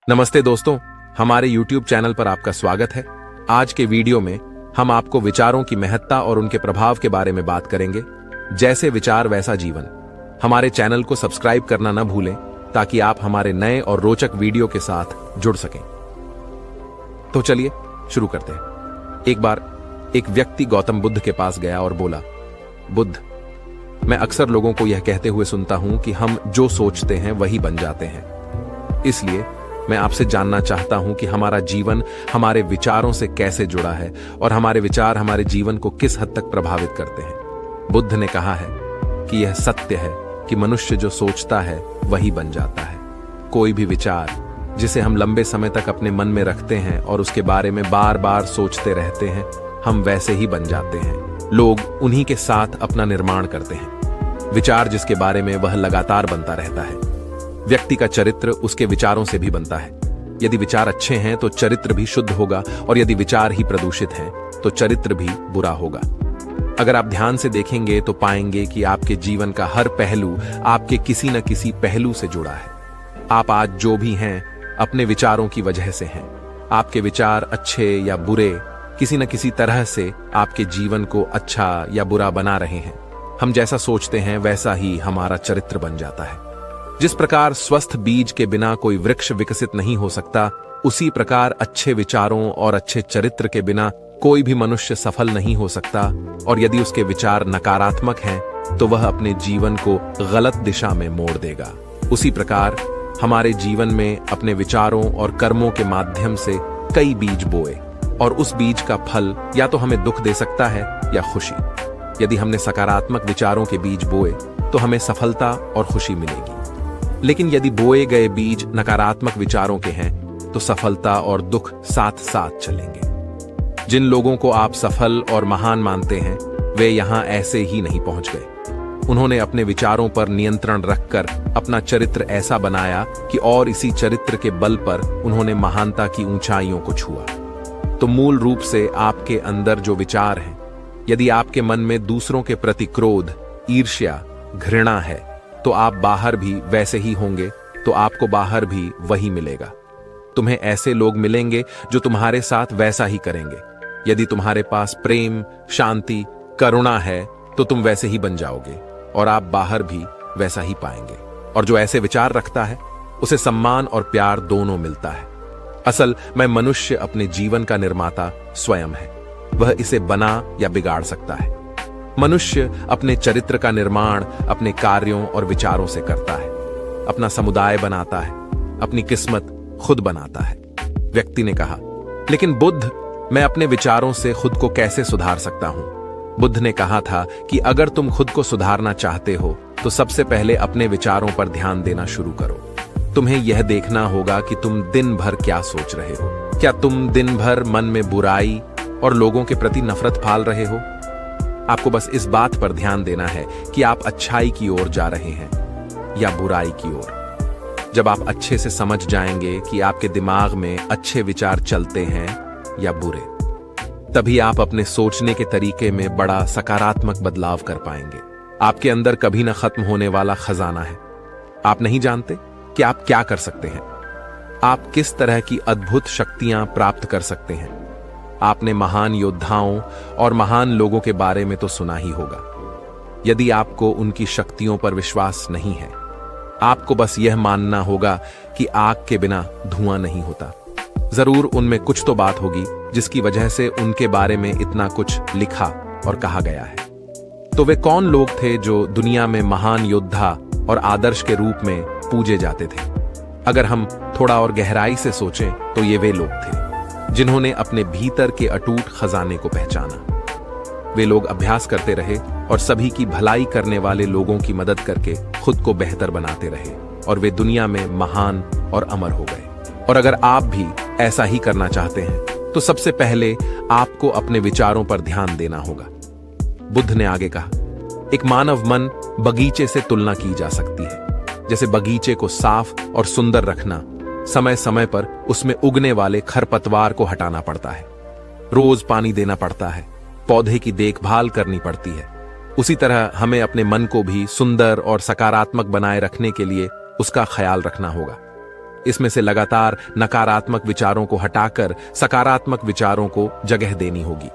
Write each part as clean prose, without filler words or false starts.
नमस्ते दोस्तों, हमारे YouTube चैनल पर आपका स्वागत है। आज के वीडियो में हम आपको विचारों की महत्ता और उनके प्रभाव के बारे में बात करेंगे। जैसे विचार वैसा जीवन। हमारे चैनल को सब्सक्राइब करना न भूलें ताकि आप हमारे नए और रोचक वीडियो के साथ जुड़ सकें। तो चलिए शुरू करते हैं। एक बार एक व्यक्ति गौतम बुद्ध के पास गया और बोला, बुद्ध, मैं अक्सर लोगों को यह कहते हुए सुनता हूं कि हम जो सोचते हैं वही बन जाते हैं। इसलिए मैं आपसे जानना चाहता हूं कि हमारा जीवन हमारे विचारों से कैसे जुड़ा है और हमारे विचार हमारे जीवन को किस हद तक प्रभावित करते हैं। बुद्ध ने कहा है कि यह सत्य है कि मनुष्य जो सोचता है वही बन जाता है। कोई भी विचार जिसे हम लंबे समय तक अपने मन में रखते हैं और उसके बारे में बार बार सोचते रहते हैं, हम वैसे ही बन जाते हैं। लोग उन्हीं के साथ अपना निर्माण करते हैं। विचार जिसके बारे में वह लगातार बनता रहता है। व्यक्ति का चरित्र उसके विचारों से भी बनता है। यदि विचार अच्छे हैं तो चरित्र भी शुद्ध होगा, और यदि विचार ही प्रदूषित हैं तो चरित्र भी बुरा होगा। अगर आप ध्यान से देखेंगे तो पाएंगे कि आपके जीवन का हर पहलू आपके किसी न किसी पहलू से जुड़ा है। आप आज जो भी हैं अपने विचारों की वजह से हैं। आपके विचार अच्छे या बुरे किसी न किसी तरह से आपके जीवन को अच्छा या बुरा बना रहे हैं। हम जैसा सोचते हैं वैसा ही हमारा चरित्र बन जाता है। जिस प्रकार स्वस्थ बीज के बिना कोई वृक्ष विकसित नहीं हो सकता, उसी प्रकार अच्छे विचारों और अच्छे चरित्र के बिना कोई भी मनुष्य सफल नहीं हो सकता। और यदि उसके विचार नकारात्मक हैं तो वह अपने जीवन को गलत दिशा में मोड़ देगा। उसी प्रकार हमारे जीवन में अपने विचारों और कर्मों के माध्यम से कई बीज बोए, और उस बीज का फल या तो हमें दुख दे सकता है या खुशी। यदि हमने सकारात्मक विचारों के बीज बोए तो हमें सफलता और खुशी मिलेगी, लेकिन यदि बोए गए बीज नकारात्मक विचारों के हैं तो सफलता और दुख साथ साथ चलेंगे। जिन लोगों को आप सफल और महान मानते हैं वे यहां ऐसे ही नहीं पहुंच गए। उन्होंने अपने विचारों पर नियंत्रण रखकर अपना चरित्र ऐसा बनाया कि और इसी चरित्र के बल पर उन्होंने महानता की ऊंचाइयों को छुआ। तो मूल रूप से आपके अंदर जो विचार हैं, यदि आपके मन में दूसरों के प्रति क्रोध, ईर्ष्या, घृणा है तो आप बाहर भी वैसे ही होंगे, तो आपको बाहर भी वही मिलेगा। तुम्हें ऐसे लोग मिलेंगे जो तुम्हारे साथ वैसा ही करेंगे। यदि तुम्हारे पास प्रेम, शांति, करुणा है तो तुम वैसे ही बन जाओगे और आप बाहर भी वैसा ही पाएंगे। और जो ऐसे विचार रखता है उसे सम्मान और प्यार दोनों मिलता है। असल में मनुष्य अपने जीवन का निर्माता स्वयं है। वह इसे बना या बिगाड़ सकता है। मनुष्य अपने चरित्र का निर्माण अपने कार्यों और विचारों से करता है। अपना समुदाय बनाता है, अपनी किस्मत खुद बनाता है। व्यक्ति ने कहा, लेकिन बुद्ध, मैं अपने विचारों से खुद को कैसे सुधार सकता हूं? बुद्ध ने कहा था कि अगर तुम खुद को सुधारना चाहते हो तो सबसे पहले अपने विचारों पर ध्यान देना शुरू करो। तुम्हें यह देखना होगा कि तुम दिन भर क्या सोच रहे हो। क्या तुम दिन भर मन में बुराई और लोगों के प्रति नफरत पाल रहे हो? आपको बस इस बात पर ध्यान देना है कि आप अच्छाई की ओर जा रहे हैं या बुराई की ओर। जब आप अच्छे से समझ जाएंगे कि आपके दिमाग में अच्छे विचार चलते हैं या बुरे, तभी आप अपने सोचने के तरीके में बड़ा सकारात्मक बदलाव कर पाएंगे। आपके अंदर कभी न खत्म होने वाला खजाना है। आप नहीं जानते कि आप क्या कर सकते हैं। आप किस तरह की अद्भुत शक्तियां प्राप्त कर सकते हैं। आपने महान योद्धाओं और महान लोगों के बारे में तो सुना ही होगा। यदि आपको उनकी शक्तियों पर विश्वास नहीं है, आपको बस यह मानना होगा कि आग के बिना धुआं नहीं होता। जरूर उनमें कुछ तो बात होगी जिसकी वजह से उनके बारे में इतना कुछ लिखा और कहा गया है। तो वे कौन लोग थे जो दुनिया में महान योद्धा और आदर्श के रूप में पूजे जाते थे? अगर हम थोड़ा और गहराई से सोचें तो ये वे लोग थे जिन्होंने अपने भीतर के अटूट खजाने को पहचाना। वे लोग अभ्यास करते रहे और सभी की भलाई करने वाले लोगों की मदद करके खुद को बेहतर बनाते रहे, और वे दुनिया में महान और अमर हो गए। और अगर आप भी ऐसा ही करना चाहते हैं तो सबसे पहले आपको अपने विचारों पर ध्यान देना होगा। बुद्ध ने आगे कहा, एक मानव मन बगीचे से तुलना की जा सकती है। जैसे बगीचे को साफ और सुंदर रखना, समय समय पर उसमें उगने वाले खरपतवार को हटाना पड़ता है, रोज पानी देना पड़ता है, पौधे की देखभाल करनी पड़ती है। उसी तरह हमें अपने मन को भी सुंदर और सकारात्मक बनाए रखने के लिए उसका ख्याल रखना होगा। इसमें से लगातार नकारात्मक विचारों को हटाकर सकारात्मक विचारों को जगह देनी होगी।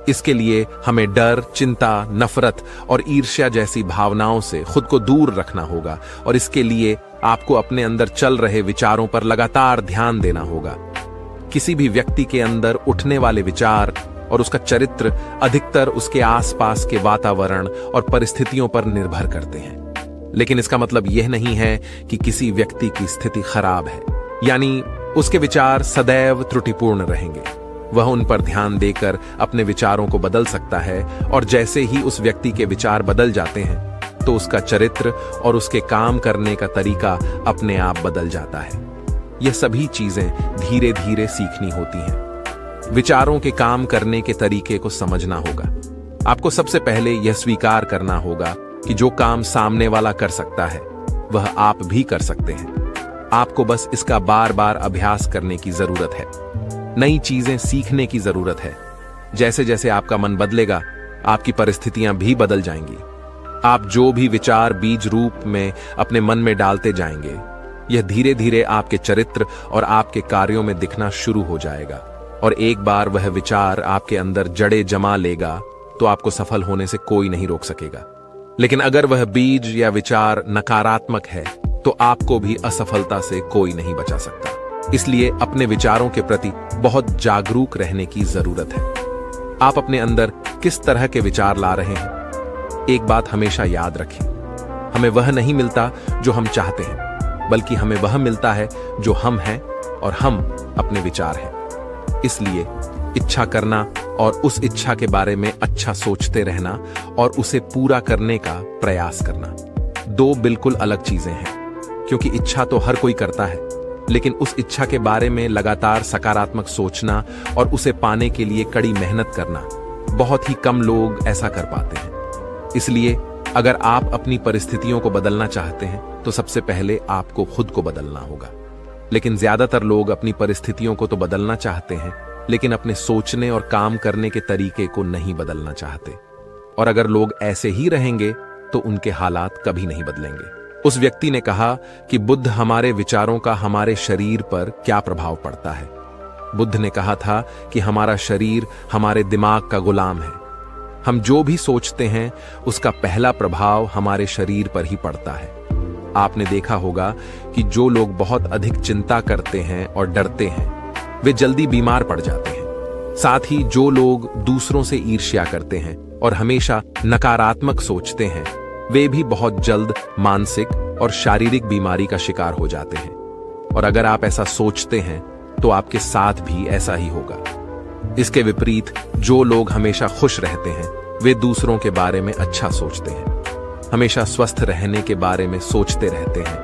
इसके लिए हमें डर, चिंता, नफरत और ईर्ष्या जैसी भावनाओं से खुद को दूर रखना होगा और इसके लिए आपको अपने अंदर चल रहे विचारों पर लगातार ध्यान देना होगा। किसी भी व्यक्ति के अंदर उठने वाले विचार और उसका चरित्र अधिकतर उसके आसपास के वातावरण और परिस्थितियों पर निर्भर करते हैं। लेकिन इसका मतलब यह नहीं है कि किसी व्यक्ति की स्थिति खराब है, यानी उसके विचार सदैव त्रुटिपूर्ण रहेंगे। वह उन पर ध्यान देकर अपने विचारों को बदल सकता है और जैसे ही उस व्यक्ति के विचार बदल जाते हैं तो उसका चरित्र और उसके काम करने का तरीका अपने आप बदल जाता है। यह सभी चीजें धीरे धीरे सीखनी होती हैं। विचारों के काम करने के तरीके को समझना होगा। आपको सबसे पहले यह स्वीकार करना होगा कि जो काम सामने वाला कर सकता है वह आप भी कर सकते हैं। आपको बस इसका बार बार अभ्यास करने की जरूरत है। नई चीजें सीखने की जरूरत है। जैसे जैसे आपका मन बदलेगा, आपकी परिस्थितियां भी बदल जाएंगी। आप जो भी विचार बीज रूप में अपने मन में डालते जाएंगे, यह धीरे धीरे आपके चरित्र और आपके कार्यों में दिखना शुरू हो जाएगा। और एक बार वह विचार आपके अंदर जड़ें जमा लेगा तो आपको सफल होने से कोई नहीं रोक सकेगा। लेकिन अगर वह बीज या विचार नकारात्मक है तो आपको भी असफलता से कोई नहीं बचा सकता। इसलिए अपने विचारों के प्रति बहुत जागरूक रहने की जरूरत है। आप अपने अंदर किस तरह के विचार ला रहे हैं? एक बात हमेशा याद रखें, हमें वह नहीं मिलता जो हम चाहते हैं, बल्कि हमें वह मिलता है जो हम हैं और हम अपने विचार हैं। इसलिए इच्छा करना और उस इच्छा के बारे में अच्छा सोचते रहना और उसे पूरा करने का प्रयास करना दो बिल्कुल अलग चीजें हैं। क्योंकि इच्छा तो हर कोई करता है, लेकिन उस इच्छा के बारे में लगातार सकारात्मक सोचना और उसे पाने के लिए कड़ी मेहनत करना, बहुत ही कम लोग ऐसा कर पाते हैं। इसलिए अगर आप अपनी परिस्थितियों को बदलना चाहते हैं तो सबसे पहले आपको खुद को बदलना होगा। लेकिन ज्यादातर लोग अपनी परिस्थितियों को तो बदलना चाहते हैं, लेकिन अपने सोचने और काम करने के तरीके को नहीं बदलना चाहते। और अगर लोग ऐसे ही रहेंगे तो उनके हालात कभी नहीं बदलेंगे। उस व्यक्ति ने कहा कि बुद्ध हमारे विचारों का हमारे शरीर पर क्या प्रभाव पड़ता है। बुद्ध ने कहा था कि हमारा शरीर हमारे दिमाग का गुलाम है। हम जो भी सोचते हैं उसका पहला प्रभाव हमारे शरीर पर ही पड़ता है। आपने देखा होगा कि जो लोग बहुत अधिक चिंता करते हैं और डरते हैं वे जल्दी बीमार पड़ जाते हैं। साथ ही जो लोग दूसरों से ईर्ष्या करते हैं और हमेशा नकारात्मक सोचते हैं वे भी बहुत जल्द मानसिक और शारीरिक बीमारी का शिकार हो जाते हैं। और अगर आप ऐसा सोचते हैं तो आपके साथ भी ऐसा ही होगा। इसके विपरीत जो लोग हमेशा खुश रहते हैं वे दूसरों के बारे में अच्छा सोचते हैं, हमेशा स्वस्थ रहने के बारे में सोचते रहते हैं,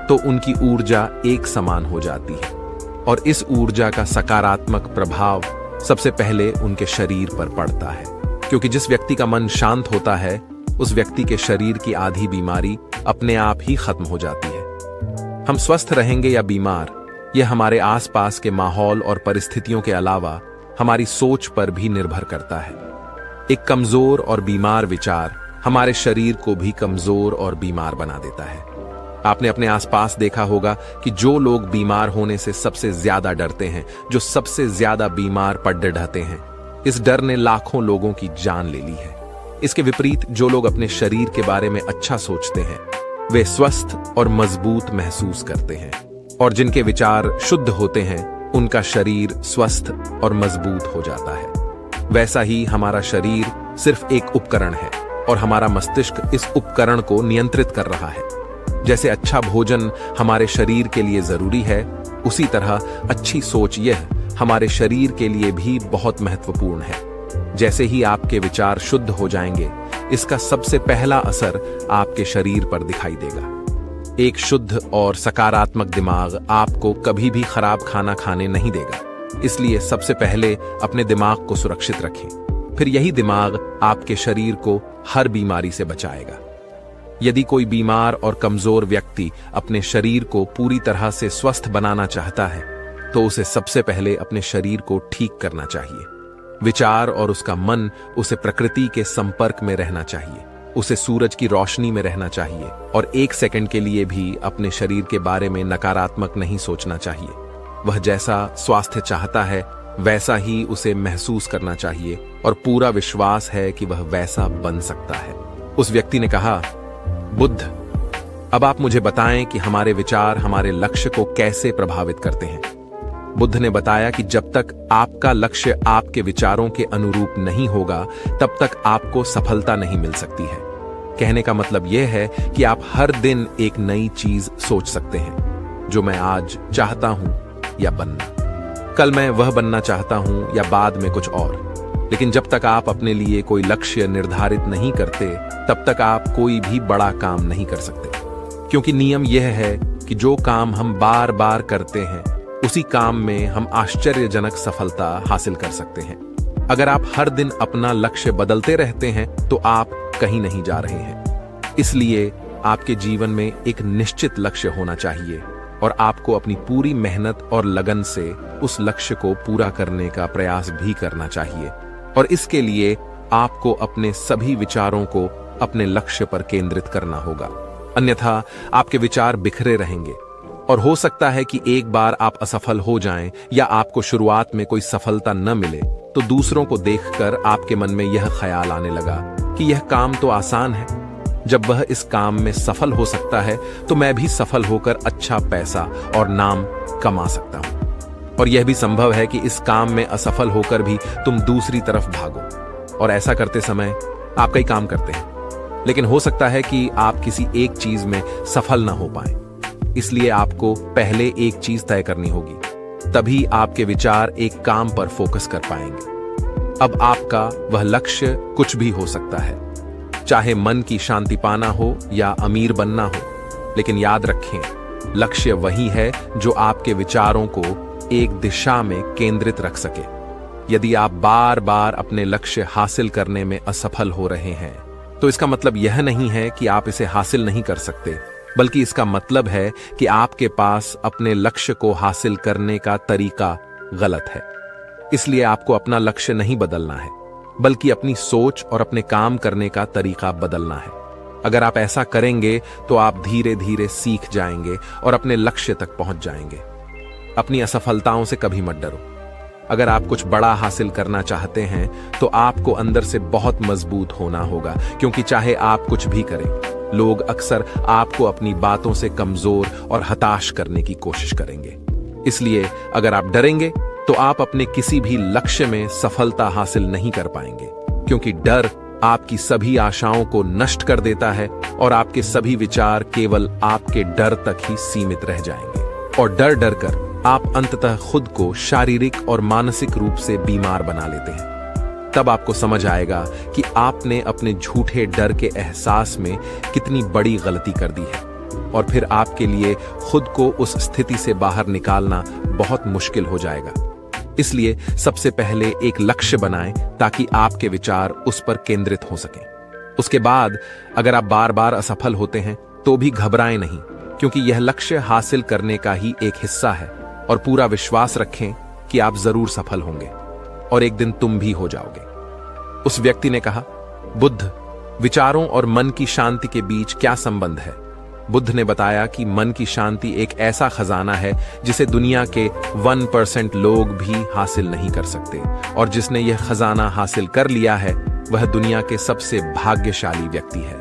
तो उनकी ऊर्जा एक समान हो जाती है। और इस ऊर्जा का सकारात्मक प्रभाव सबसे पहले उनके शरीर पर पड़ता है। क्योंकि जिस व्यक्ति का मन शांत होता है उस व्यक्ति के शरीर की आधी बीमारी अपने आप ही खत्म हो जाती है। हम स्वस्थ रहेंगे या बीमार, यह हमारे आसपास के माहौल और परिस्थितियों के अलावा हमारी सोच पर भी निर्भर करता है। एक कमजोर और बीमार विचार हमारे शरीर को भी कमजोर और बीमार बना देता है। आपने अपने आसपास देखा होगा कि जो लोग बीमार होने से सबसे ज्यादा डरते हैं, जो सबसे ज्यादा बीमार पड़ रहते हैं, इस डर ने लाखों लोगों की जान ले ली है। इसके विपरीत जो लोग अपने शरीर के बारे में अच्छा सोचते हैं वे स्वस्थ और मजबूत महसूस करते हैं। और जिनके विचार शुद्ध होते हैं उनका शरीर स्वस्थ और मजबूत हो जाता है। वैसा ही हमारा शरीर सिर्फ एक उपकरण है और हमारा मस्तिष्क इस उपकरण को नियंत्रित कर रहा है। जैसे अच्छा भोजन हमारे शरीर के लिए जरूरी है, उसी तरह अच्छी सोच यह हमारे शरीर के लिए भी बहुत महत्वपूर्ण है। जैसे ही आपके विचार शुद्ध हो जाएंगे, इसका सबसे पहला असर आपके शरीर पर दिखाई देगा। एक शुद्ध और सकारात्मक दिमाग आपको कभी भी खराब खाना खाने नहीं देगा। इसलिए सबसे पहले अपने दिमाग को सुरक्षित रखें, फिर यही दिमाग आपके शरीर को हर बीमारी से बचाएगा। यदि कोई बीमार और कमजोर व्यक्ति अपने शरीर को पूरी तरह से स्वस्थ बनाना चाहता है तो उसे सबसे पहले अपने शरीर को ठीक करना चाहिए। विचार और उसका मन उसे प्रकृति के संपर्क में रहना चाहिए। उसे सूरज की रोशनी में रहना चाहिए और 1 सेकंड के लिए भी अपने शरीर के बारे में नकारात्मक नहीं सोचना चाहिए। वह जैसा स्वास्थ्य चाहता है वैसा ही उसे महसूस करना चाहिए और पूरा विश्वास है कि वह वैसा बन सकता है। उस व्यक्ति ने कहा, बुद्ध, अब आप मुझे बताएं कि हमारे विचार हमारे लक्ष्य को कैसे प्रभावित करते हैं। बुद्ध ने बताया कि जब तक आपका लक्ष्य आपके विचारों के अनुरूप नहीं होगा तब तक आपको सफलता नहीं मिल सकती है। कहने का मतलब यह है कि आप हर दिन एक नई चीज सोच सकते हैं, जो मैं आज चाहता हूं या बनना, कल मैं वह बनना चाहता हूं या बाद में कुछ और। लेकिन जब तक आप अपने लिए कोई लक्ष्य निर्धारित नहीं करते तब तक आप कोई भी बड़ा काम नहीं कर सकते, क्योंकि नियम यह है कि जो काम हम बार बार करते हैं उसी काम में हम आश्चर्यजनक सफलता हासिल कर सकते हैं। अगर आप हर दिन अपना लक्ष्य बदलते रहते हैं तो आप कहीं नहीं जा रहे हैं। इसलिए आपके जीवन में एक निश्चित लक्ष्य होना चाहिए और आपको अपनी पूरी मेहनत और लगन से उस लक्ष्य को पूरा करने का प्रयास भी करना चाहिए। और इसके लिए आपको अपने सभी विचारों को अपने लक्ष्य पर केंद्रित करना होगा, अन्यथा आपके विचार बिखरे रहेंगे और हो सकता है कि एक बार आप असफल हो जाएं या आपको शुरुआत में कोई सफलता न मिले तो दूसरों को देखकर आपके मन में यह ख्याल आने लगा कि यह काम तो आसान है, जब वह इस काम में सफल हो सकता है तो मैं भी सफल होकर अच्छा पैसा और नाम कमा सकता हूं। और यह भी संभव है कि इस काम में असफल होकर भी तुम दूसरी तरफ भागो और ऐसा करते समय आप कई काम करते हैं, लेकिन हो सकता है कि आप किसी एक चीज में सफल ना हो पाए। इसलिए आपको पहले एक चीज तय करनी होगी, तभी आपके विचार एक काम पर फोकस कर पाएंगे। अब आपका वह लक्ष्य कुछ भी हो सकता है, चाहे मन की शांति पाना हो या अमीर बनना हो, लेकिन याद रखें लक्ष्य वही है जो आपके विचारों को एक दिशा में केंद्रित रख सके। यदि आप बार बार अपने लक्ष्य हासिल करने में असफल हो रहे हैं तो इसका मतलब यह नहीं है कि आप इसे हासिल नहीं कर सकते, बल्कि इसका मतलब है कि आपके पास अपने लक्ष्य को हासिल करने का तरीका गलत है। इसलिए आपको अपना लक्ष्य नहीं बदलना है, बल्कि अपनी सोच और अपने काम करने का तरीका बदलना है। अगर आप ऐसा करेंगे तो आप धीरे धीरे सीख जाएंगे और अपने लक्ष्य तक पहुंच जाएंगे। अपनी असफलताओं से कभी मत डरो। अगर आप कुछ बड़ा हासिल करना चाहते हैं तो आपको अंदर से बहुत मजबूत होना होगा, क्योंकि चाहे आप कुछ भी करें, लोग अक्सर आपको अपनी बातों से कमजोर और हताश करने की कोशिश करेंगे। इसलिए अगर आप डरेंगे तो आप अपने किसी भी लक्ष्य में सफलता हासिल नहीं कर पाएंगे, क्योंकि डर आपकी सभी आशाओं को नष्ट कर देता है और आपके सभी विचार केवल आपके डर तक ही सीमित रह जाएंगे। और डर डर कर आप अंततः खुद को शारीरिक और मानसिक रूप से बीमार बना लेते हैं। तब आपको समझ आएगा कि आपने अपने झूठे डर के एहसास में कितनी बड़ी गलती कर दी है, और फिर आपके लिए खुद को उस स्थिति से बाहर निकालना बहुत मुश्किल हो जाएगा। इसलिए सबसे पहले एक लक्ष्य बनाएं ताकि आपके विचार उस पर केंद्रित हो सकें। उसके बाद अगर आप बार बार असफल होते हैं तो भी घबराएं नहीं, क्योंकि यह लक्ष्य हासिल करने का ही एक हिस्सा है, और पूरा विश्वास रखें कि आप जरूर सफल होंगे और एक दिन तुम भी हो जाओगे। उस व्यक्ति ने कहा, बुद्ध, विचारों और मन की शांति के बीच क्या संबंध है? बुद्ध ने बताया कि मन की शांति एक ऐसा खजाना है जिसे दुनिया के 1% लोग भी हासिल नहीं कर सकते, और जिसने यह खजाना हासिल कर लिया है वह दुनिया के सबसे भाग्यशाली व्यक्ति है।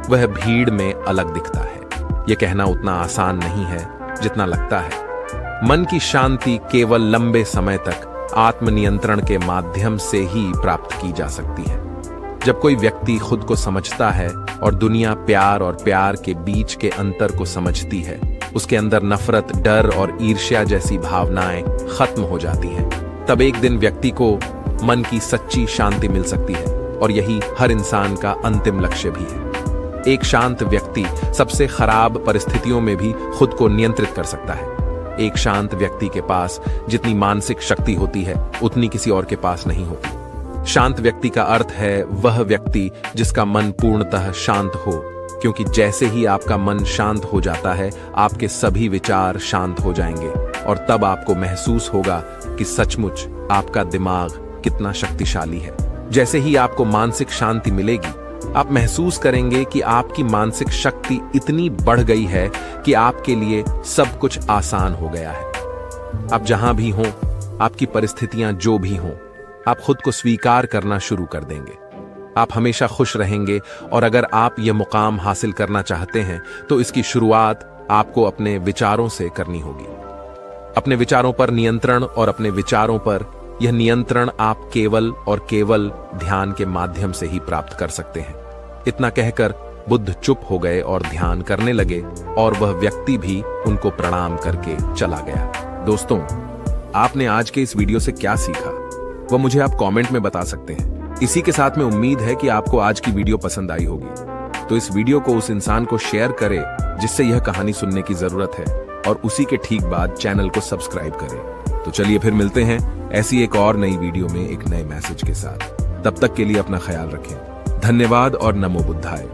वह भीड़ में अलग दिखता है। यह कहना उतना आसान नहीं है जितना लगता है। मन की शांति केवल लंबे समय तक आत्मनियंत्रण के माध्यम से ही प्राप्त की जा सकती है। जब कोई व्यक्ति खुद को समझता है और दुनिया प्यार और प्यार के बीच के अंतर को समझती है, उसके अंदर नफरत, डर और ईर्ष्या जैसी भावनाएं खत्म हो जाती हैं। तब एक दिन व्यक्ति को मन की सच्ची शांति मिल सकती है, और यही हर इंसान का अंतिम लक्ष्य भी है। एक शांत व्यक्ति सबसे खराब परिस्थितियों में भी खुद को नियंत्रित कर सकता है। एक शांत व्यक्ति के पास जितनी मानसिक शक्ति होती है उतनी किसी और के पास नहीं होती। शांत व्यक्ति का अर्थ है वह व्यक्ति जिसका मन पूर्णतः शांत हो, क्योंकि जैसे ही आपका मन शांत हो जाता है आपके सभी विचार शांत हो जाएंगे, और तब आपको महसूस होगा कि सचमुच आपका दिमाग कितना शक्तिशाली है। जैसे ही आपको मानसिक शांति मिलेगी आप महसूस करेंगे कि आपकी मानसिक शक्ति इतनी बढ़ गई है कि आपके लिए सब कुछ आसान हो गया है। आप जहां भी हों, आपकी परिस्थितियां जो भी हों, आप खुद को स्वीकार करना शुरू कर देंगे। आप हमेशा खुश रहेंगे और अगर आप यह मुकाम हासिल करना चाहते हैं तो इसकी शुरुआत आपको अपने विचारों से करनी होगी। अपने विचारों पर नियंत्रण, और अपने विचारों पर यह नियंत्रण आप केवल और केवल ध्यान के माध्यम से ही प्राप्त कर सकते हैं। इतना कहकर बुद्ध चुप हो गए और ध्यान करने लगे और वह व्यक्ति भी उनको प्रणाम करके चला गया। दोस्तों, आपने आज के इस वीडियो से क्या सीखा वह मुझे आप कमेंट में बता सकते हैं। इसी के साथ में उम्मीद है कि आपको आज की वीडियो पसंद आई होगी। तो इस वीडियो को उस इंसान को शेयर करें जिससे यह कहानी सुनने की जरूरत है, और उसी के ठीक बाद चैनल को सब्सक्राइब करें। तो चलिए फिर मिलते हैं ऐसी एक और नई वीडियो में एक नए मैसेज के साथ। तब तक के लिए अपना ख्याल रखें। धन्यवाद और नमो बुद्धाय।